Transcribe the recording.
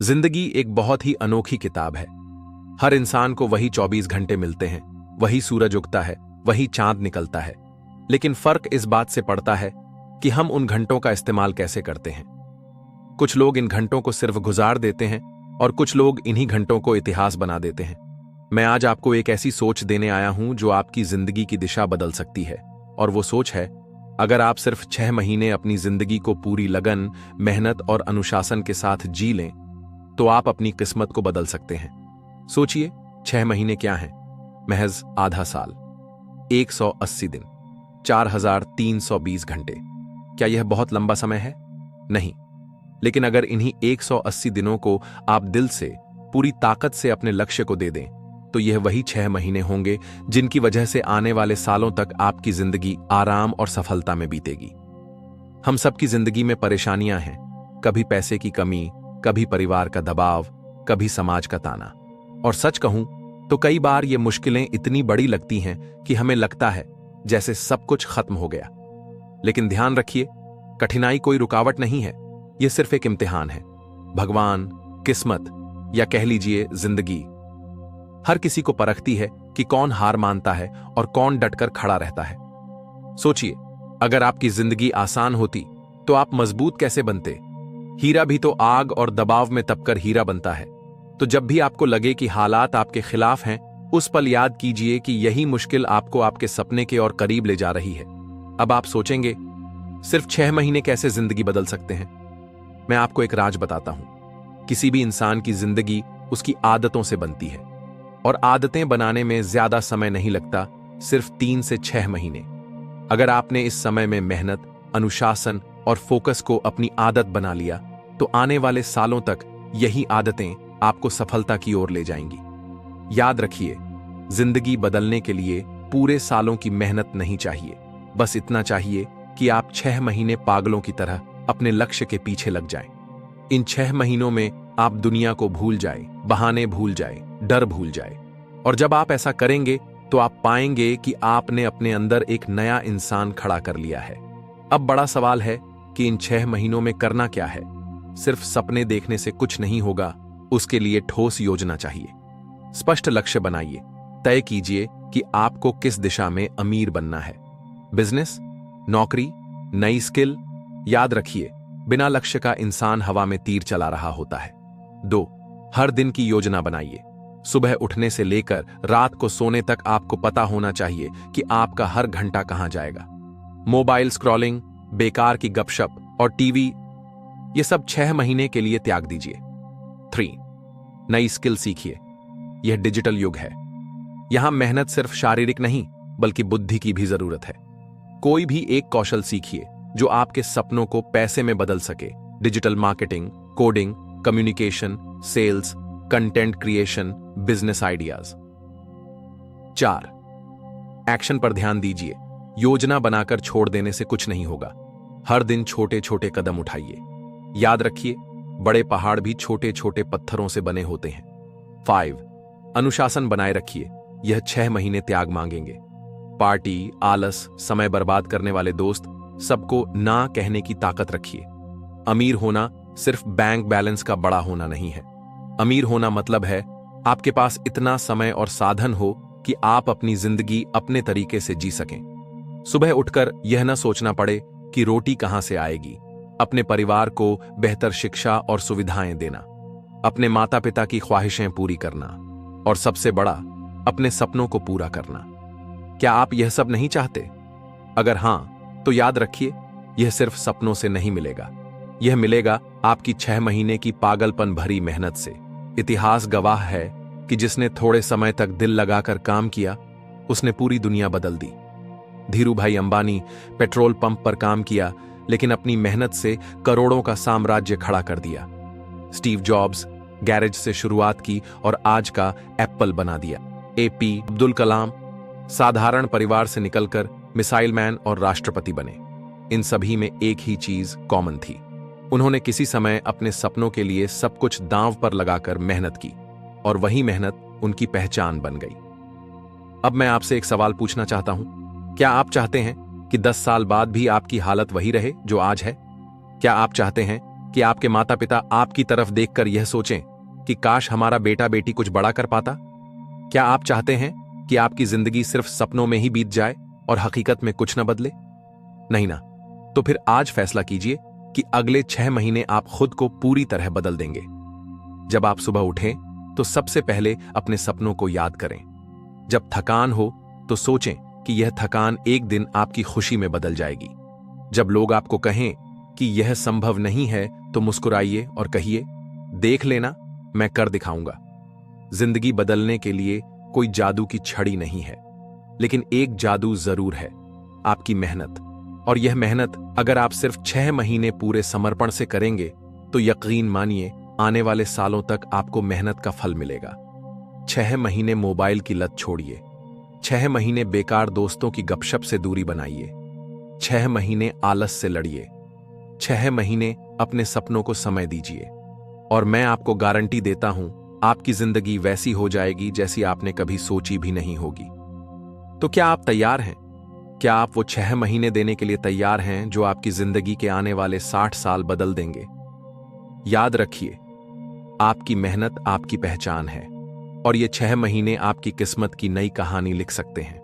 जिंदगी एक बहुत ही अनोखी किताब है। हर इंसान को वही 24 घंटे मिलते हैं, वही सूरज उगता है, वही चांद निकलता है। लेकिन फर्क इस बात से पड़ता है कि हम उन घंटों का इस्तेमाल कैसे करते हैं। कुछ लोग इन घंटों को सिर्फ गुजार देते हैं और कुछ लोग इन्हीं घंटों को इतिहास बना देते हैं। मैं आज आपको एक ऐसी सोच देने आया हूं जो आपकी जिंदगी की दिशा बदल सकती है। और वो सोच है, अगर आप सिर्फ 6 महीने अपनी जिंदगी को पूरी लगन, मेहनत और अनुशासन के साथ जी लें तो आप अपनी किस्मत को बदल सकते हैं। सोचिए, 6 महीने क्या हैं? महज आधा साल, 180 दिन, 4320 घंटे। क्या यह बहुत लंबा समय है? नहीं। लेकिन अगर इन्हीं 180 दिनों को आप दिल से, पूरी ताकत से अपने लक्ष्य को दे दें तो यह वही 6 महीने होंगे जिनकी वजह से आने वाले सालों तक आपकी जिंदगी आराम और सफलता में बीतेगी। हम सबकी जिंदगी में परेशानियां हैं, कभी पैसे की कमी, कभी परिवार का दबाव, कभी समाज का ताना। और सच कहूं तो कई बार ये मुश्किलें इतनी बड़ी लगती हैं कि हमें लगता है जैसे सब कुछ खत्म हो गया। लेकिन ध्यान रखिए, कठिनाई कोई रुकावट नहीं है, यह सिर्फ एक इम्तिहान है। भगवान, किस्मत या कह लीजिए जिंदगी हर किसी को परखती है कि कौन हार मानता है और कौन डटकर खड़ा रहता है। सोचिए, अगर आपकी जिंदगी आसान होती तो आप मजबूत कैसे बनते? हीरा भी तो आग और दबाव में तपकर हीरा बनता है। तो जब भी आपको लगे कि हालात आपके खिलाफ हैं, उस पल याद कीजिए कि यही मुश्किल आपको आपके सपने के और करीब ले जा रही है। अब आप सोचेंगे, सिर्फ 6 महीने कैसे जिंदगी बदल सकते हैं? मैं आपको एक राज बताता हूं। किसी भी इंसान की जिंदगी उसकी आदतों से बनती है और आदतें बनाने में ज्यादा समय नहीं लगता, सिर्फ 3 से 6 महीने। अगर आपने इस समय में मेहनत, अनुशासन और फोकस को अपनी आदत बना लिया तो आने वाले सालों तक यही आदतें आपको सफलता की ओर ले जाएंगी। याद रखिए, जिंदगी बदलने के लिए पूरे सालों की मेहनत नहीं चाहिए, बस इतना चाहिए कि आप 6 महीने पागलों की तरह अपने लक्ष्य के पीछे लग जाएं। इन 6 महीनों में आप दुनिया को भूल जाएं, बहाने भूल जाएं, डर भूल जाएं। और जब आप ऐसा करेंगे तो आप पाएंगे कि आपने अपने अंदर एक नया इंसान खड़ा कर लिया है। अब बड़ा सवाल है कि इन 6 महीनों में करना क्या है? सिर्फ सपने देखने से कुछ नहीं होगा, उसके लिए ठोस योजना चाहिए। स्पष्ट लक्ष्य बनाइए, तय कीजिए कि आपको किस दिशा में अमीर बनना है। बिजनेस, नौकरी, नई स्किल? याद रखिए, बिना लक्ष्य का इंसान हवा में तीर चला रहा होता है। 2, हर दिन की योजना बनाइए। सुबह उठने से लेकर रात को सोने तक आपको पता होना चाहिए कि आपका हर घंटा कहां जाएगा। मोबाइल स्क्रॉलिंग, बेकार की गपशप और टीवी, ये सब 6 महीने के लिए त्याग दीजिए। 3, नई स्किल सीखिए। यह डिजिटल युग है, यहां मेहनत सिर्फ शारीरिक नहीं बल्कि बुद्धि की भी जरूरत है। कोई भी एक कौशल सीखिए जो आपके सपनों को पैसे में बदल सके। Digital marketing, coding, communication, sales, content creation, business ideas. 4, action पर ध्यान दीजिए। योजना बनाकर छोड़ देने से कुछ नहीं होगा। हर दिन छोटे छोटे कदम उठाइए। याद रखिए, बड़े पहाड़ भी छोटे छोटे पत्थरों से बने होते हैं। 5, अनुशासन बनाए रखिए। यह 6 महीने त्याग मांगेंगे। पार्टी, आलस, समय बर्बाद करने वाले दोस्त, सबको ना कहने की ताकत रखिए। अमीर होना सिर्फ बैंक बैलेंस का बड़ा होना नहीं है। अमीर होना मतलब है आपके पास इतना समय और साधन हो कि आप अपनी जिंदगी अपने तरीके से जी सकें। सुबह उठकर यह न सोचना पड़े कि रोटी कहां से आएगी। अपने परिवार को बेहतर शिक्षा और सुविधाएं देना, अपने माता पिता की ख्वाहिशें पूरी करना और सबसे बड़ा, अपने सपनों को पूरा करना। क्या आप यह सब नहीं चाहते? अगर हां, तो याद रखिए, यह सिर्फ सपनों से नहीं मिलेगा, यह मिलेगा आपकी 6 महीने की पागलपन भरी मेहनत से। इतिहास गवाह है कि जिसने थोड़े समय तक दिल लगाकर काम किया, उसने पूरी दुनिया बदल दी। धीरूभाई अंबानी पेट्रोल पंप पर काम किया, लेकिन अपनी मेहनत से करोड़ों का साम्राज्य खड़ा कर दिया। स्टीव जॉब्स गैरेज से शुरुआत की और आज का एप्पल बना दिया। एपी अब्दुल कलाम साधारण परिवार से निकलकर मिसाइल मैन और राष्ट्रपति बने। इन सभी में एक ही चीज कॉमन थी, उन्होंने किसी समय अपने सपनों के लिए सब कुछ दांव पर लगाकर मेहनत की और वही मेहनत उनकी पहचान बन गई। अब मैं आपसे एक सवाल पूछना चाहता हूं, क्या आप चाहते हैं कि 10 साल बाद भी आपकी हालत वही रहे जो आज है? क्या आप चाहते हैं कि आपके माता पिता आपकी तरफ देखकर यह सोचें कि काश हमारा बेटा बेटी कुछ बड़ा कर पाता? क्या आप चाहते हैं कि आपकी जिंदगी सिर्फ सपनों में ही बीत जाए और हकीकत में कुछ न बदले? नहीं ना। तो फिर आज फैसला कीजिए कि अगले 6 महीने आप खुद को पूरी तरह बदल देंगे। जब आप सुबह उठें तो सबसे पहले अपने सपनों को याद करें। जब थकान हो तो सोचें कि यह थकान एक दिन आपकी खुशी में बदल जाएगी। जब लोग आपको कहें कि यह संभव नहीं है तो मुस्कुराइए और कहिए, देख लेना, मैं कर दिखाऊंगा। जिंदगी बदलने के लिए कोई जादू की छड़ी नहीं है, लेकिन एक जादू जरूर है, आपकी मेहनत। और यह मेहनत अगर आप सिर्फ 6 महीने पूरे समर्पण से करेंगे तो यकीन मानिए आने वाले सालों तक आपको मेहनत का फल मिलेगा। 6 महीने मोबाइल की लत छोड़िए। 6 महीने बेकार दोस्तों की गपशप से दूरी बनाइए। 6 महीने आलस से लड़िए। 6 महीने अपने सपनों को समय दीजिए और मैं आपको गारंटी देता हूं आपकी जिंदगी वैसी हो जाएगी जैसी आपने कभी सोची भी नहीं होगी। तो क्या आप तैयार हैं? क्या आप वो 6 महीने देने के लिए तैयार हैं जो आपकी जिंदगी के आने वाले 60 साल बदल देंगे? याद रखिए, आपकी मेहनत आपकी पहचान है और ये 6 महीने आपकी किस्मत की नई कहानी लिख सकते हैं।